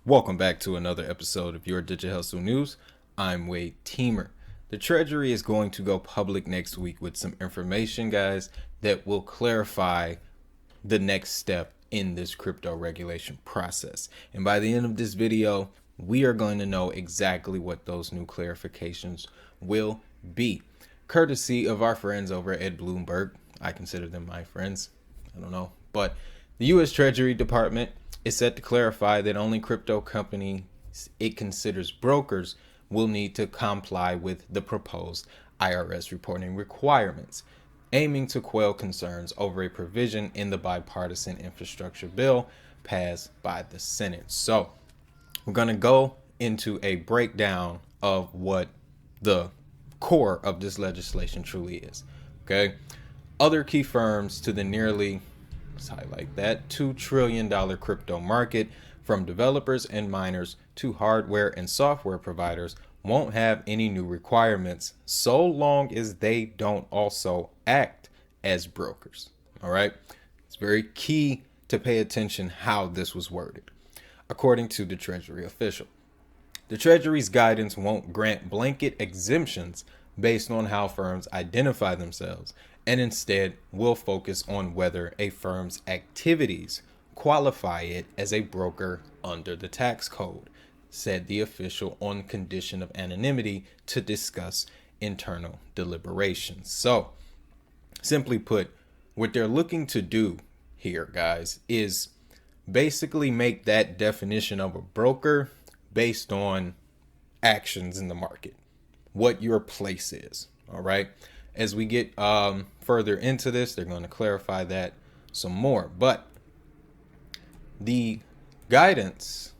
Welcome back to another episode of your Digital Hustle News. I'm Wade Teamer. The Treasury is going to go public next week with some information, guys, that will clarify the next step in this crypto regulation process. And by the end of this video, we are going to know exactly what those new clarifications will be. Courtesy of our friends over at Bloomberg. I consider them my friends. I don't know. But the U.S. Treasury Department is set to clarify that only crypto companies it considers brokers will need to comply with the proposed IRS reporting requirements, aiming to quell concerns over a provision in the bipartisan infrastructure bill passed by the Senate. So we're going to go into a breakdown of what the core of this legislation truly is. Okay. Other key firms to the nearly, let's highlight that, $2 trillion crypto market, from developers and miners to hardware and software providers, won't have any new requirements so long as they don't also act as brokers. All right. It's very key to pay attention how this was worded. According to the Treasury official, the Treasury's guidance won't grant blanket exemptions based on how firms identify themselves, and instead will focus on whether a firm's activities qualify it as a broker under the tax code, said the official, on condition of anonymity to discuss internal deliberations. So, simply put, what they're looking to do here, guys, is basically make that definition of a broker based on actions in the market, what your place is. All right. As we get further into this, they're going to clarify that some more. But the guidance,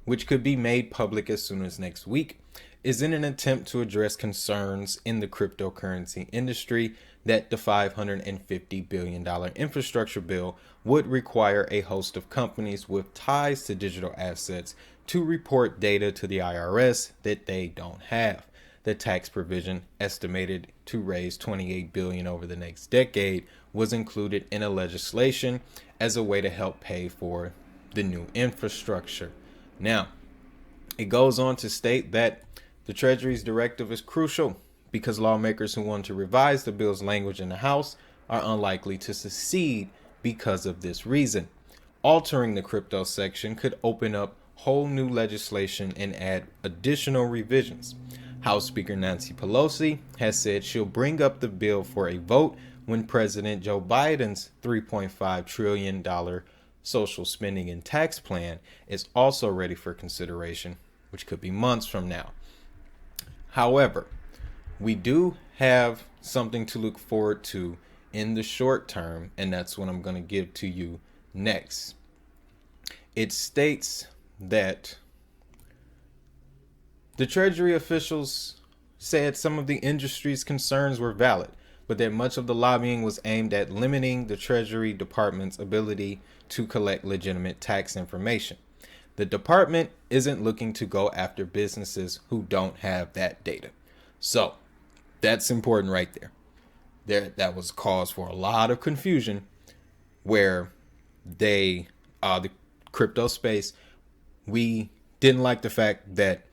which could be made public as soon as next week, is in an attempt to address concerns in the cryptocurrency industry that the $550 billion infrastructure bill would require a host of companies with ties to digital assets to report data to the IRS that they don't have. The tax provision, estimated to raise $28 billion over the next decade, was included in a legislation as a way to help pay for the new infrastructure. Now, it goes on to state that the Treasury's directive is crucial because lawmakers who want to revise the bill's language in the House are unlikely to succeed because of this reason. Altering the crypto section could open up whole new legislation and add additional revisions. House Speaker Nancy Pelosi has said she'll bring up the bill for a vote when President Joe Biden's $3.5 trillion social spending and tax plan is also ready for consideration, which could be months from now. However, we do have something to look forward to in the short term, and that's what I'm going to give to you next. It states that the Treasury officials said some of the industry's concerns were valid, but that much of the lobbying was aimed at limiting the Treasury Department's ability to collect legitimate tax information. The department isn't looking to go after businesses who don't have that data. So that's important right there. That was cause for a lot of confusion where the crypto space, we didn't like the fact that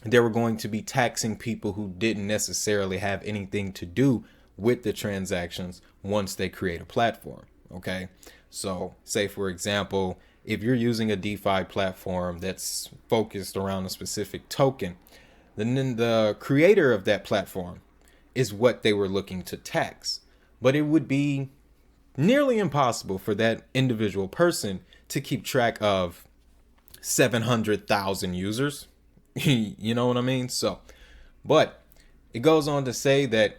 they were going to be taxing people who didn't necessarily have anything to do with the transactions once they create a platform. Okay. So say, for example, if you're using a DeFi platform that's focused around a specific token, then the creator of that platform is what they were looking to tax. But it would be nearly impossible for that individual person to keep track of 700,000 users. You know what I mean? So, but it goes on to say that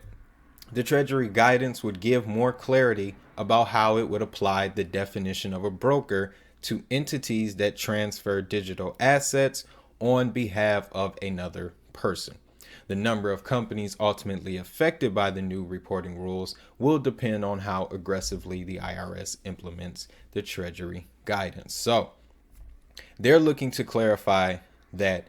the Treasury guidance would give more clarity about how it would apply the definition of a broker to entities that transfer digital assets on behalf of another person. The number of companies ultimately affected by the new reporting rules will depend on how aggressively the IRS implements the Treasury guidance. So they're looking to clarify that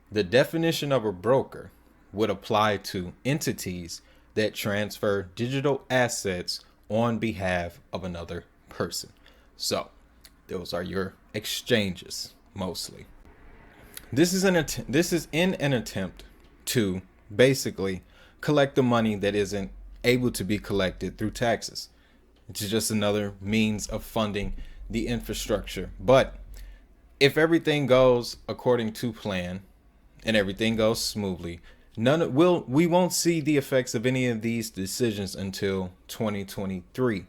the definition of a broker would apply to entities that transfer digital assets on behalf of another person. So those are your exchanges mostly. This is in an attempt to basically collect the money that isn't able to be collected through taxes. It's just another means of funding the infrastructure. But if everything goes according to plan and everything goes smoothly, we won't see the effects of any of these decisions until 2023.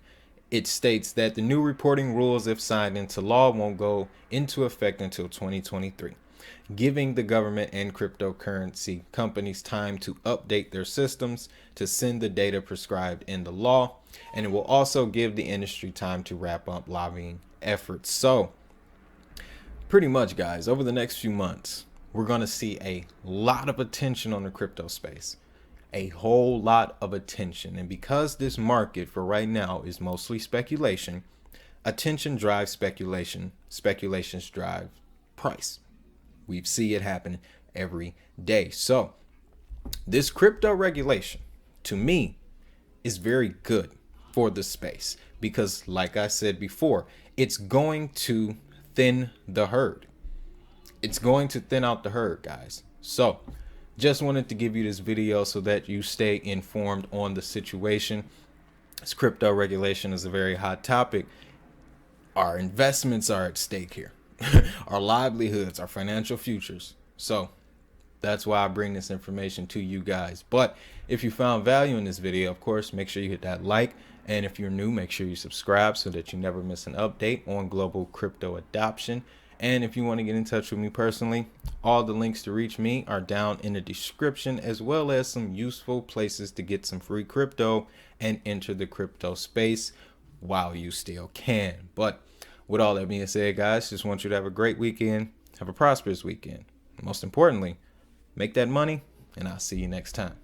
It states that the new reporting rules, if signed into law, won't go into effect until 2023, giving the government and cryptocurrency companies time to update their systems to send the data prescribed in the law. And it will also give the industry time to wrap up lobbying efforts. So pretty much, guys, over the next few months, we're going to see a lot of attention on the crypto space. A whole lot of attention. And because this market for right now is mostly speculation, attention drives speculation. Speculations drive price. We see it happen every day. So this crypto regulation, to me, is very good for the space because, like I said before, it's going to thin the herd. It's going to thin out the herd, guys. So just wanted to give you this video so that you stay informed on the situation. This crypto regulation is a very hot topic. Our investments are at stake here. Our livelihoods, our financial futures. So that's why I bring this information to you guys. But if you found value in this video, of course, make sure you hit that like. And if you're new, make sure you subscribe so that you never miss an update on global crypto adoption. And if you want to get in touch with me personally, all the links to reach me are down in the description, as well as some useful places to get some free crypto and enter the crypto space while you still can. But with all that being said, guys, just want you to have a great weekend. Have a prosperous weekend. Most importantly, make that money, and I'll see you next time.